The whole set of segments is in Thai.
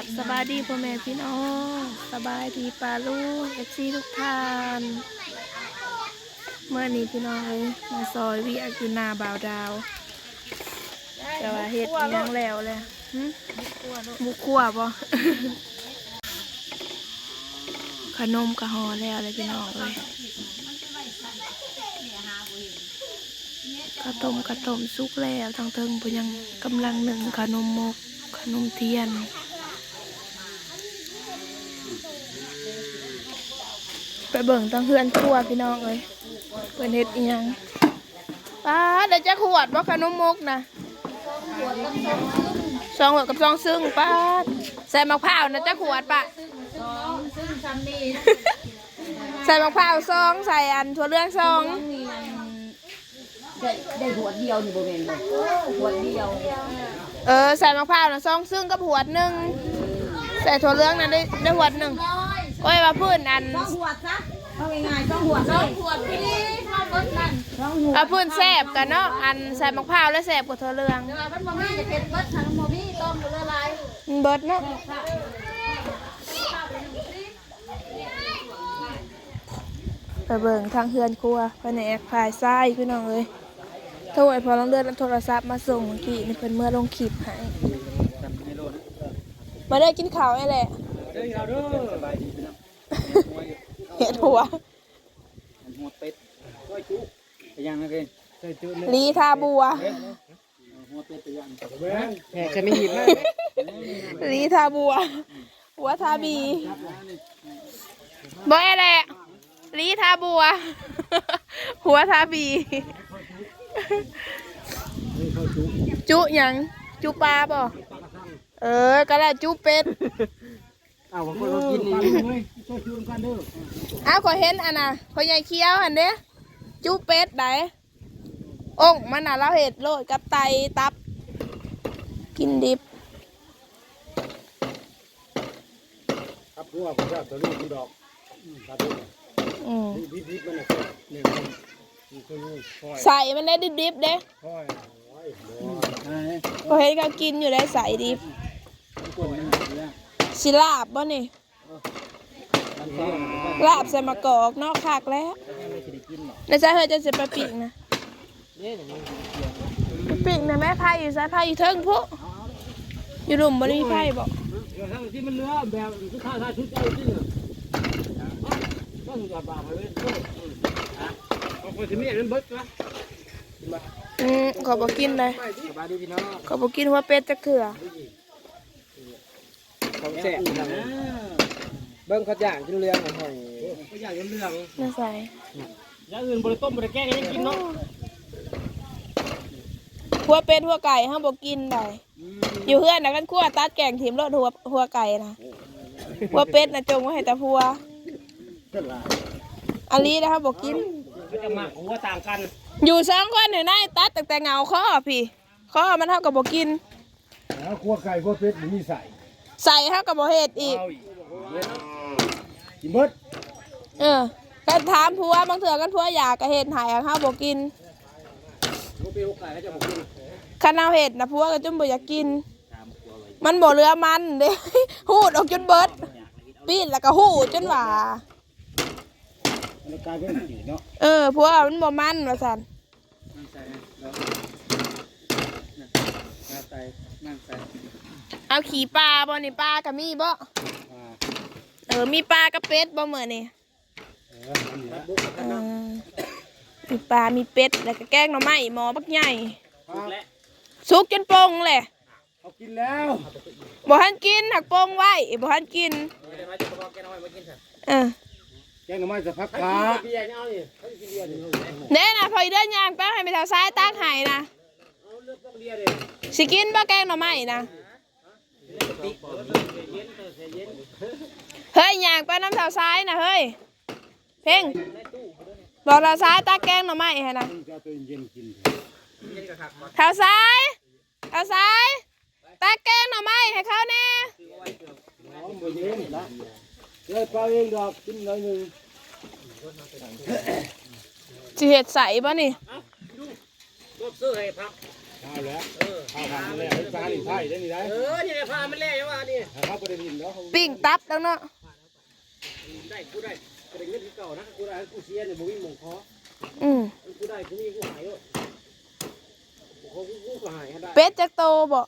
บสบายดีพ่อแม่พี่น้องสบายดีป้าลูกFCทุกท่านเมื่อนี้พี่น้องเลยมาซอยวิอากินาบ่าวดาวแต่ว่าเฮ็ดยังแล้วเลยมุกขั่วบ่ ขนมกะฮอแล้วเลยพี่น้องเลยกระต้มสุกแล้วทางเทิงเพิ่นยังกำลังหนึ่งขนมมกขนมเทียนไปเบิ่งตั้งเฮือนครัวพี่น้องเลยเพิ่นเฮ็ดอีหยังป้าเดี๋ยวจะขวดบ่ขนมมกนะ2 ขวดกับ2 ซึ่งป้าใส่มะพร้าวนะจะขวดปะซึ่งซ้ำนี่ ใส่มะพร้าว2ใส่อันถั่วเหลือง2ได้หัวเดียวนี่บ่แม่นบ่หัวเดียวใส่มะพร้าวนะ2ซึ่งกับหัว1ใส่ถั่วเหลืองนะได้หัว1โอ้ยว่าพื้นอันหัวซะเอาง่ายๆ2หัว2หัวพี่ข้าวเบิดนั่น2หัวพื้นแซ่บกันเนาะอันใส่มะพร้าวแล้วแซ่บกว่าถั่วเหลืองแต่ว่ามันบ่มีจะเป็นเบิดทั้งบ่มีต้มละลายเบิดเนาะไปเบิ่งทางเฮือนครัวไปในแอกภายซ้ายพี่น้องเลยโทรไอ้พอลองเดินโทรศัพท์มาส่งเมื่อกี้นี่เพิ่นเมื่อลงคลิปให้มาได้กินข้าวไอ้แหละเห็ดหัวเป็ดไปยังนะเพื่อนลีทาบัวหัวเป็ดไปยังแผลจะไม่หินมากลีทาบัวหัวทาบีบ่ไอ้แหละลีทาบัวหัวทาบีจุหยังจุปลาบ่ก็ได้จุเป็ดเอาผมก็กินนี่ช่วยชูกันเด้อขอเห็นอันน่ะขอใหญ่เคี้ยวหันเด้จุเป็ดได้องมันน่ะเราเห็ดโรยกับไตตับกินดิบครับเพราะว่าผมจะตัวนี้คุณดอกครับดิบมันน่ะเนี่ยใส่มันได้ดิบๆเด้ก็เห็นเขากินอยู่ได้ใส่ดิบสิลาบบ่นี่ลาบใส่มะกอกนอกคักแล้วในใจเธอจะไปปีกนะปีกนะแม่ไผ่อยู่ใส่ไผ่อยู่เทิงพุอยู่หลุมบ่มีไผ่บ่ที่มันเนื้อแบบทุกข้าวชุดเจ้าที่เนี่ยต้องกับบาไปเลยเอาคนที่มีอันนั้นเบิดนะขอบอกกินเลยขอบอกกินหัวเป็ดจักเถื่อของแสบเบิ้งเขาย่างกินเรื่องหอยเขาย่างกินเรื่องน่าใส่อย่างอื่นบริต้มบริแกงยังกินเนาะหัวเป็ดหัวไก่ห้ามบอกกินได้อยู่เพื่อนนะกันคั่วตัดแกงถิ่มรสหัวไก่นะหัวเป็ดนะจงไว้ให้แต่หัวอันนี้นะครับบอกกินเขาจะมาหัวต่างกันอยู่2 คนเห็นไหมตัดแต่เงาข้อพี่ข้อมันเท่ากับบอกกินแล้วคั่วไก่คั่วเป็ดมีใส่เท่ากับบอกเห็ดอีกกินเบิดกันถามผัวบางเถื่อกันผัวอยากกับเห็ดหายข้าวบอกกินขันเอาเห็ดนะผัวก็จนบ่อยากกินมันบ่เรือมันเด้หูดออกจนเบิดปีนแล้วก็หูดจนว่าผัวมันบ่มันว่าสันเอาขี่ปลาบ่นี่ปลากับมีบ่มีปลากับเป็ดบ่เหมือนนี่มีปลามีเป็ดแล้วก็แกงหน่อไม้หมอบักใหญ่สุกจนโป่งเลยเขากินแล้วบ่ทันกินหักโป่งไว้บ่ทันกินแกงหน่อไม้จะพักขาเนี่ยนะพอเดินยางแป๊บให้ไปทางซ้ายตากไห้นะสิกินบ่แกงหน่อไม้นะเฮ้ยยางไปน้ำแถวซ้ายนะเฮ้ยเพ่งบอกเราซ้ายตากแกงหน่อไม้ให้นะแถวซ้ายตากแกงหน่อไม้ให้เขาแน่เลยปลาเองดอกกินหน่อยนึงสิเห็ดใส่ป่ะนี่ก็ซื้อให้พัก เอาแล้วเอาพันแล้วปลาหลีไผ่ได้นี่ได้นี่พามันแล่ยังว่านี่ เขาบ่ได้ดินเนาะ ปิ้งตับแล้วเนาะ ได้กูได้ก็ได้เงินที่เก่านะกูได้กูเสียเนี่ยบ่มีหม่องขอ กูได้กูมีกูหายแล้วกูก็หายให้ได้ เป็ดจักโตบ่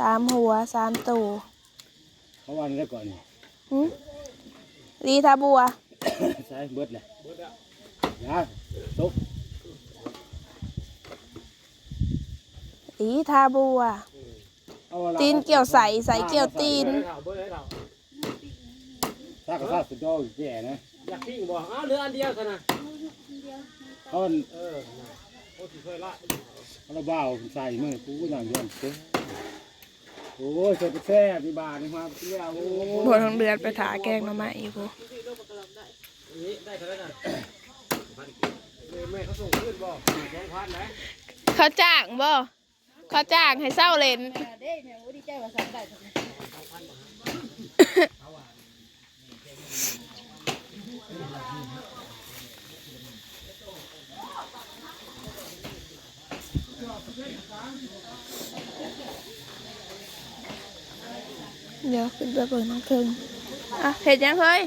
3 หัว 3 ตัว เพราะว่านี่ได้ก่อนนี่ ลีทาบัว ใช่เบิดเลยเบิดแล้วยาตุ๊ก ลีทาบัวตีนเกี่ยวใส่เกี่ยวตีน ถ้ากระซ่าสุดยอดแก่นะอยากปิ้งบ่เหลืออันเดียวซะนะเขาโอ้สิเคยละเราบ้าใส่มือกูอย่างเดียวโอ้ยจะแซ่บมีบาทนี่มาเที่ยวโอ้ บัวทองเดือนไปถาแกงมาใหม่อีกกู นี่ได้เท่าไหร่น่ะแม่เขาส่งขึ้นบ่2,000นะ เขาจ้างบ่เขาจ้างให้เศร้าเล่นเดี๋ยวขึ้นไปเปิดน้องเคิงเห็ดยังเฮ้ย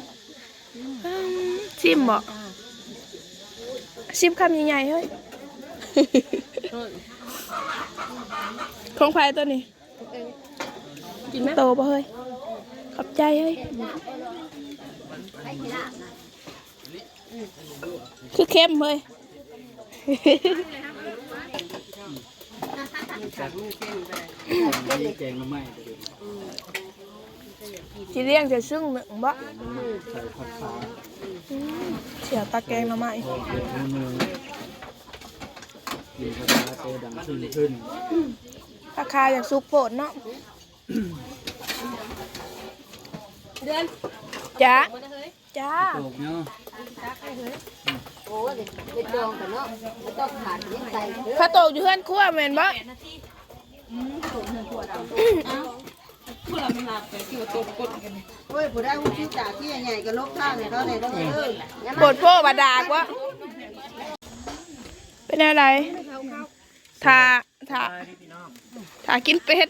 ชิมบ่ชิมคำใหญ่ๆเฮ้ยของไฟตัวนี้กินไหมโตป่ะเฮ้ยขอบใจเฮ้ยคือเข้มเฮ้ยแกงมาใหม่ ที่เลี้ยงจะซึ่งหนึ่งบ่ ใส่ผัดขา เสียวตาแกงมาใหม่ มือกินผัดขาเตดังขึ้น ราคาอย่างสุกโผดเนาะเดือนจ้าจ้า ตกเนาะ พระโตอยู่เพื่อนครัวแม่นบ่ เฮ้ยผู้ได้ผู้ที่จ่าที่ใหญ่ๆก็ลบข้างเนี่ยเขาเนี่ยต้องเอ้ย ปวดโป้บาดากวะเป็นอะไรทากินเป็ด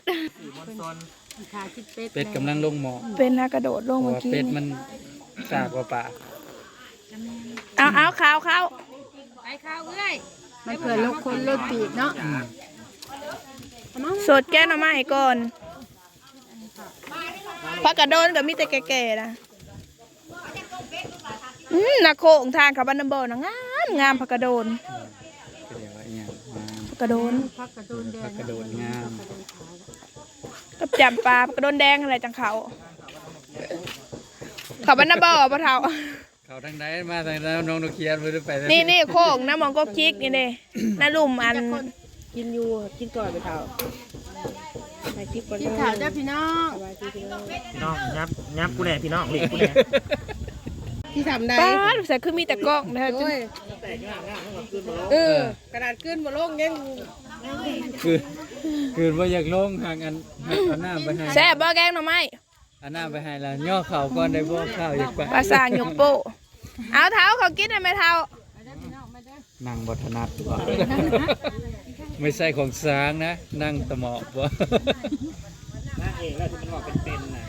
เป็ดกำลังลงหมอ เป็นฮากระโดดลง เพราะ เมื่อ ว่า กี้ เป็ดมันสาบกว่าป่า เอาข้าว มันเกิดลบคนลบปีกเนาะ สดแก้หน่อไม้ก่อนพักกระโดนกับมีแต่แก่ๆนะนักโคงทางขับบันนำบ่อนะงามพักกระโดน ก็เรียกว่าอย่าง พักกระโดน ผักกระโดดงาม กับจำปลาพักกระโดนแดงอะไรจังเขาขับบันนำบ่อปะเท่า เขาทางไหนมาทางนั้นน้องนกเคียนไม่ได้ไป นี่โคงน้ำมองก็คิกนี่เด้น้าลุ่มอัน กินอยู่กินก่อนไปเท่ากินข่าวจ้าพี่น้อง พี่น้องยับกูแน่พี่น้องหลีกกูแน่ ที่ทำได้ ป้าใส่คือมีแต่กล้องนะจุ๊ กระดาษขึ้นมาลงยัง คือว่าอยากลงห่างอันเอาหน้าไปให้ แซ่บบ่แกงหน่อไม้ เอาหน้าไปให้แล้วย่อเข่าก่อนได้บ่ข้าวอยากไป ปลาสางหยกโป้เอาเท้าเขากินได้ไหมเท้า นั่งบถนัดบ่ไม่ใช่ของช้างนะนั่งตะเหมาะบ่ นั่งเองแล้วที่มันบอกเป็นๆน่ะ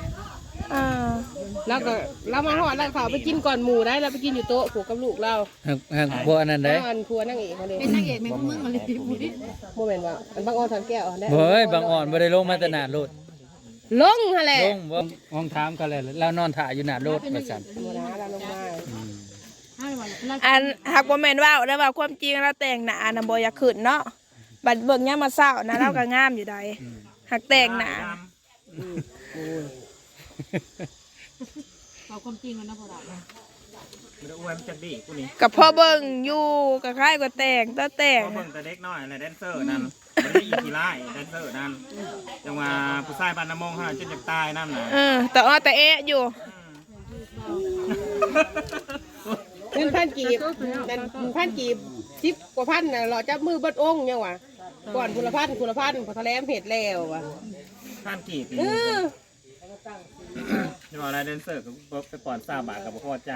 แล้วก็เรามาหอดแล้วเขาไปกินก่อนหมูได้เราไปกินอยู่โต๊ะผูกกับลูกเรา ห่างบ่อันนั้นได้ อันพัวนั่งเอกเขาเลยเป็นนั่งเอกแม่มึงมาเลยโมเมนต์ว่าอันบางอ้อนทางแก้วได้ เฮ้ยบางอ่อนบ่ได้ลงมาแตหนาดรถ ลงฮะแหละ ลงบ่ห้องถามกันเลยแล้วนอนถ่ายอยู่หน้ารถว่าซั่น โมนะเราลงมา อันหักบ่แม่นว่าวแล้วว่าความจริงเราแต่งหน้าน่ะบ่อยากขึ้นเนาะบัดเบิ่งยามมาเช้านะเราก็งามอยู่ใดหักแต่งหน้า เอาความจริงมันนะพอเรา ไม่ได้อ้วนจากดีกูนี่ กับพ่อเบิ่งอยู่ก็คล้ายกว่าแต่งตัวแต่ง พอเบิ่งแต่เด็กน้อยอะไรแดนเซอร์นั่นไม่ได้อีกีไล่แดนเซอร์นั่นจังว่าผู้ชายบ้านน้ำมงเขาจนจะตายนั่นน่ะ แต่อ้อแต่เอะอยู่ เงินพันกีบนั่นพันกีบ10 กว่าพันน่ะเราจับมือเบิดองค์ยังวะก่อนคุณพันพอทะเลมเห็ดแล้ววะ ท่านกีบจะบอกอะไรแดนเซอร์ก็ไปปอน3 บาทกับพอใจ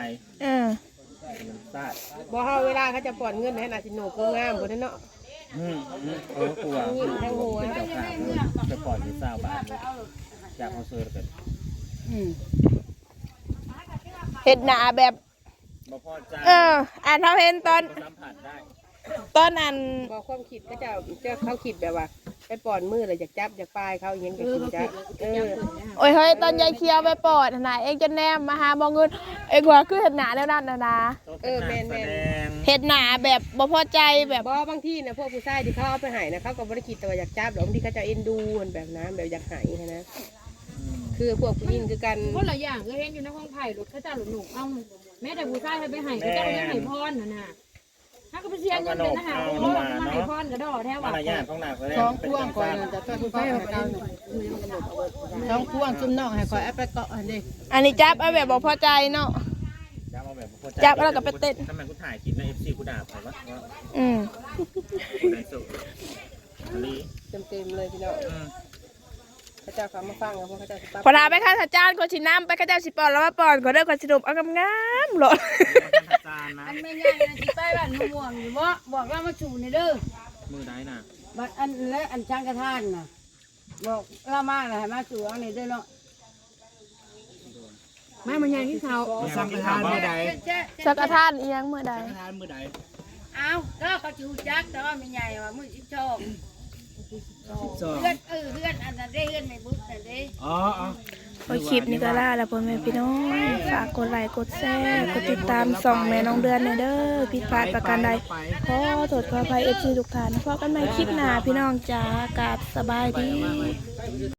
ซาด บ่เฮาเวลาเขาจะปอนเงินให้น่ะสิโหนกงามบ่ได้เนาะ กลัว ทั้งหัว เป็นเจ้าข้าวไปปอน อนที่20 บาทจากเอาซื้อกัน เห็ดหนาแบบ บ่พอใจ อ่านเขาเห็นตอน สัมผัสได้ ตอนนั้น บอกความคิดก็จะเขาคิดแบบว่าไปป่อนมือเลยอยากจับอยากปลายเขาอย่างเงี้ยก็คิดจ้ะโอ้ยเฮ้ยตอนยายเคียวไปปอดนะเองจะแนมมาหาบองเงินเองว่าคือเห็ดหนาแล้วนั่นนะ แมน เห็ดหนาแบบบ่พอใจแบบ บางที่นะพวกผู้ชายที่เขาเอาไปใหายนะเขาก็บริคิดแต่ว่าอยากจับหรอกบางทีเขาจะเอ็นดูมันแบบนั้นแบบอยากใหายนะคือพวกผู้หญิงคือกัน คนละอย่างก็เห็นอยู่ในห้องไผ่รถเขาเจ้าหลุกเอาแม้แต่ผู้ชายให้ไปให้เขาเจ้าก็ยังให้พรน่ะถ้าก็ไปเสียเงินเป็นทหารโอ้มาให้พรก็ดอแท้ มา ว่า รยาทของหน้าแสดง ท้อง เป็น พ่วง จัง ก่อน ซั่น จะต้องไปเอาไปท้องพ่วงจุ่มน่องให้คอยแอปไปเกาะอันนี้ อันนี้จับเอาแบบบ่พอใจเนาะ จับเอาแบบบ่พอใจ จับแล้วก็ไปเต้น ทำไมกูถ่ายคลิปใน FC กูด่าไปวะ อืม กูได้สุดอันนี้ เต็มเลยพี่น้องพระเจ้าเขามาฟังกับพวกพระเจ้าสิปั๊บ พอลาไปข้าสัจจานคนชิน้ำไปข้าเจ้าสิปอนแล้วมาปอนก็เด้อคนสิดุมเอางามๆหลด จานนะ อันไม่ง่ายนะสิไปบ้านม่วงอยู่บ่บอกว่ามาสู่ในเด้อ มือได้น่ะ บัดอันและอันช่างกระทานน่ะบอกเรามาแล้วให้มาสู่เอาในเด้อเนาะแม่มันยังที่เขา สังฆทานมือใด สักกะทานอีหยังมื้อใด ทานมือใด เอาก็เขาจูจักแต่ว่าไม่ใหญ่ว่ามือที่ชอบเพื่อนเพื่อนอันนั้นได้เพื่อนไม่บุ๊กแต่ได้ อ๋อ โอ้ยคลิปนี้ก็ล่าแล้วพ่อแม่พี่น้องฝากกดไลค์กดแชร์กดติดตามส่องแม่น้องเดือนเด้อผิดพลาดประการใดขอโทษขออภัย FC ทุกท่านพบกันใหม่คลิปหน้าพี่น้องจ๋ากราบสบายดี